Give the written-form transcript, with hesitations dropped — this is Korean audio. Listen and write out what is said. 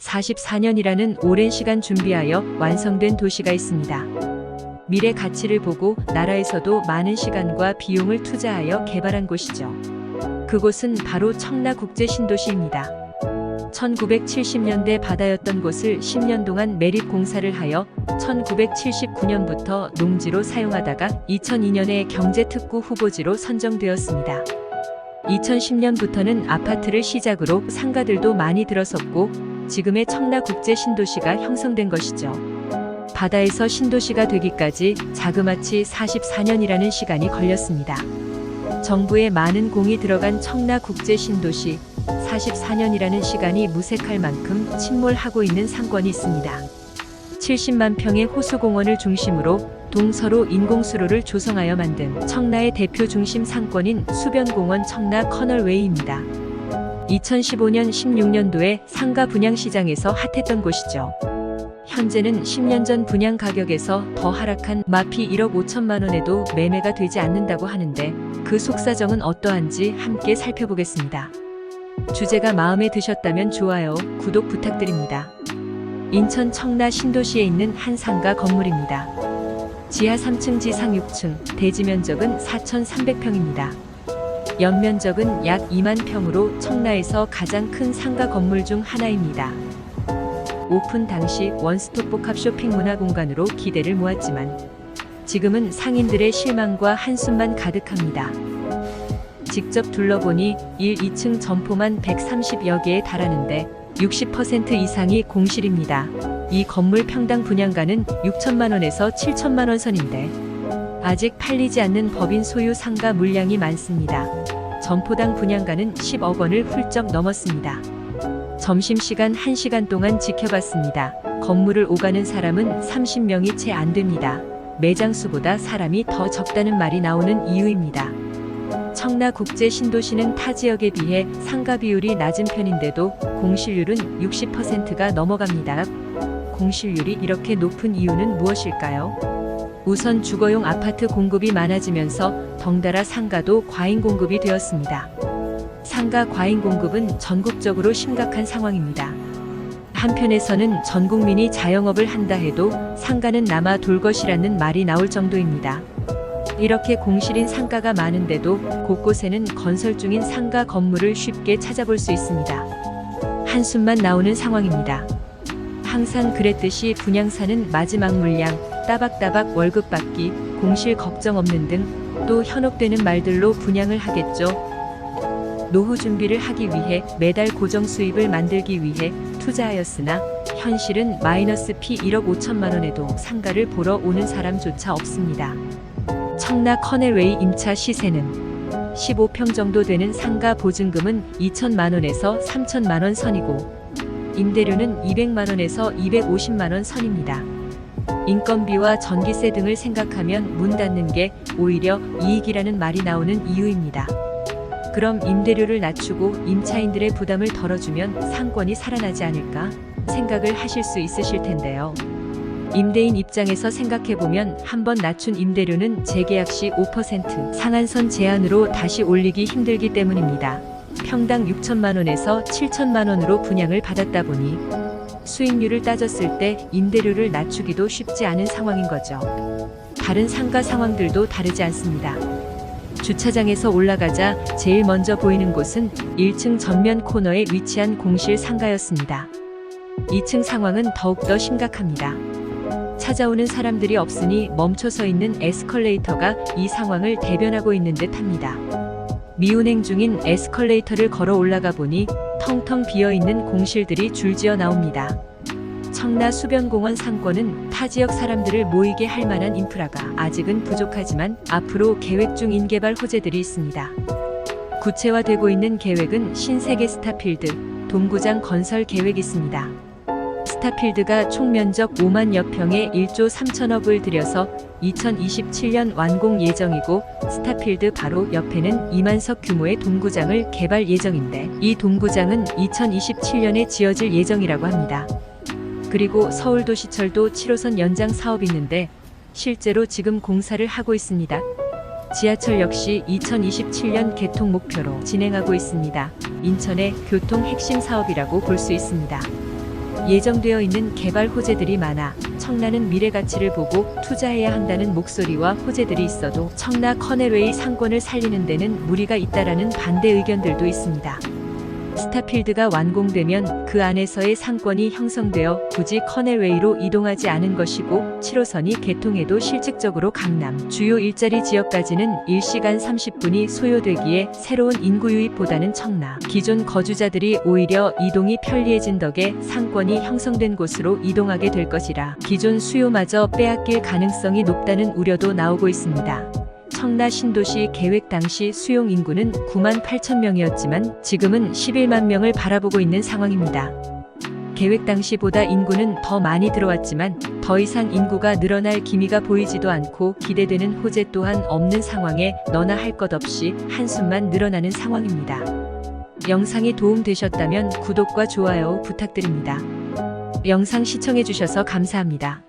44년이라는 오랜 시간 준비하여 완성된 도시가 있습니다. 미래 가치를 보고 나라에서도 많은 시간과 비용을 투자하여 개발한 곳이죠. 그곳은 바로 청라국제신도시입니다. 1970년대 바다였던 곳을 10년 동안 매립 공사를 하여 1979년부터 농지로 사용하다가 2002년에 경제특구 후보지로 선정되었습니다. 2010년부터는 아파트를 시작으로 상가들도 많이 들어섰고 지금의 청라국제신도시가 형성된 것이죠. 바다에서 신도시가 되기까지 자그마치 44년이라는 시간이 걸렸습니다. 정부의 많은 공이 들어간 청라국제신도시, 44년이라는 시간이 무색할 만큼 침몰하고 있는 상권이 있습니다. 70만 평의 호수공원을 중심으로 동서로 인공수로를 조성하여 만든 청라의 대표 중심 상권인 수변공원 청라 커널웨이입니다. 2015년 16년도에 상가 분양시장에서 핫했던 곳이죠. 현재는 10년 전 분양 가격에서 더 하락한 마피 1억 5천만 원에도 매매가 되지 않는다고 하는데 그 속사정은 어떠한지 함께 살펴보겠습니다. 주제가 마음에 드셨다면 좋아요, 구독 부탁드립니다. 인천 청라 신도시에 있는 한 상가 건물입니다. 지하 3층 지상 6층, 대지 면적은 4,300평입니다. 연면적은 약 2만 평으로 청라에서 가장 큰 상가 건물 중 하나입니다. 오픈 당시 원스톱 복합 쇼핑 문화 공간으로 기대를 모았지만 지금은 상인들의 실망과 한숨만 가득합니다. 직접 둘러보니 1, 2층 점포만 130여 개에 달하는데 60% 이상이 공실입니다. 이 건물 평당 분양가는 6천만 원에서 7천만 원 선인데 아직 팔리지 않는 법인 소유 상가 물량이 많습니다. 점포당 분양가는 10억 원을 훌쩍 넘었습니다. 점심시간 1시간 동안 지켜봤습니다. 건물을 오가는 사람은 30명이 채 안 됩니다. 매장 수보다 사람이 더 적다는 말이 나오는 이유입니다. 청라국제신도시는 타 지역에 비해 상가 비율이 낮은 편인데도 공실률은 60%가 넘어갑니다. 공실률이 이렇게 높은 이유는 무엇일까요? 우선 주거용 아파트 공급이 많아지면서 덩달아 상가도 과잉 공급이 되었습니다. 상가 과잉 공급은 전국적으로 심각한 상황입니다. 한편에서는 전 국민이 자영업을 한다 해도 상가는 남아 돌 것이라는 말이 나올 정도입니다. 이렇게 공실인 상가가 많은데도 곳곳에는 건설 중인 상가 건물을 쉽게 찾아볼 수 있습니다. 한숨만 나오는 상황입니다. 항상 그랬듯이 분양사는 마지막 물량, 따박따박 월급 받기, 공실 걱정 없는 등 또 현혹되는 말들로 분양을 하겠죠. 노후 준비를 하기 위해 매달 고정 수입을 만들기 위해 투자하였으나 현실은 마이너스 피 1억 5천만 원에도 상가를 보러 오는 사람조차 없습니다. 청라 커널웨이 임차 시세는 15평 정도 되는 상가 보증금은 2천만 원에서 3천만 원 선이고 임대료는 200만 원에서 250만 원 선입니다. 인건비와 전기세 등을 생각하면 문 닫는 게 오히려 이익이라는 말이 나오는 이유입니다. 그럼 임대료를 낮추고 임차인들의 부담을 덜어주면 상권이 살아나지 않을까 생각을 하실 수 있으실 텐데요. 임대인 입장에서 생각해보면 한번 낮춘 임대료는 재계약 시 5% 상한선 제한으로 다시 올리기 힘들기 때문입니다. 평당 6천만 원에서 7천만 원으로 분양을 받았다 보니 수익률을 따졌을 때 임대료를 낮추기도 쉽지 않은 상황인 거죠. 다른 상가 상황들도 다르지 않습니다. 주차장에서 올라가자 제일 먼저 보이는 곳은 1층 전면 코너에 위치한 공실 상가였습니다. 2층 상황은 더욱더 심각합니다. 찾아오는 사람들이 없으니 멈춰서 있는 에스컬레이터가 이 상황을 대변하고 있는 듯합니다. 미운행 중인 에스컬레이터를 걸어 올라가 보니 텅텅 비어있는 공실들이 줄지어 나옵니다. 청라 수변공원 상권은 타 지역 사람들을 모이게 할 만한 인프라가 아직은 부족하지만 앞으로 계획 중인 개발 호재들이 있습니다. 구체화되고 있는 계획은 신세계 스타필드, 동구장 건설 계획이 있습니다. 스타필드가 총 면적 5만여 평에 1조 3천억을 들여서 2027년 완공 예정이고 스타필드 바로 옆에는 2만석 규모의 동구장을 개발 예정인데 이 동구장은 2027년에 지어질 예정이라고 합니다. 그리고 서울도시철도 7호선 연장 사업이 있는데 실제로 지금 공사를 하고 있습니다. 지하철 역시 2027년 개통 목표로 진행하고 있습니다. 인천의 교통 핵심 사업이라고 볼 수 있습니다. 예정되어 있는 개발 호재들이 많아 청라는 미래 가치를 보고 투자해야 한다는 목소리와 호재들이 있어도 청라 커넬웨이 상권을 살리는 데는 무리가 있다라는 반대 의견들도 있습니다. 스타필드가 완공되면 그 안에서의 상권이 형성되어 굳이 커넬웨이로 이동하지 않은 것이고 7호선이 개통해도 실질적으로 강남 주요 일자리 지역까지는 1시간 30분이 소요되기에 새로운 인구 유입보다는 청라 기존 거주자들이 오히려 이동이 편리해진 덕에 상권이 형성된 곳으로 이동하게 될 것이라 기존 수요마저 빼앗길 가능성이 높다는 우려도 나오고 있습니다. 청라 신도시 계획 당시 수용 인구는 9만 8천 명이었지만 지금은 11만 명을 바라보고 있는 상황입니다. 계획 당시보다 인구는 더 많이 들어왔지만 더 이상 인구가 늘어날 기미가 보이지도 않고 기대되는 호재 또한 없는 상황에 너나 할 것 없이 한숨만 늘어나는 상황입니다. 영상이 도움되셨다면 구독과 좋아요 부탁드립니다. 영상 시청해주셔서 감사합니다.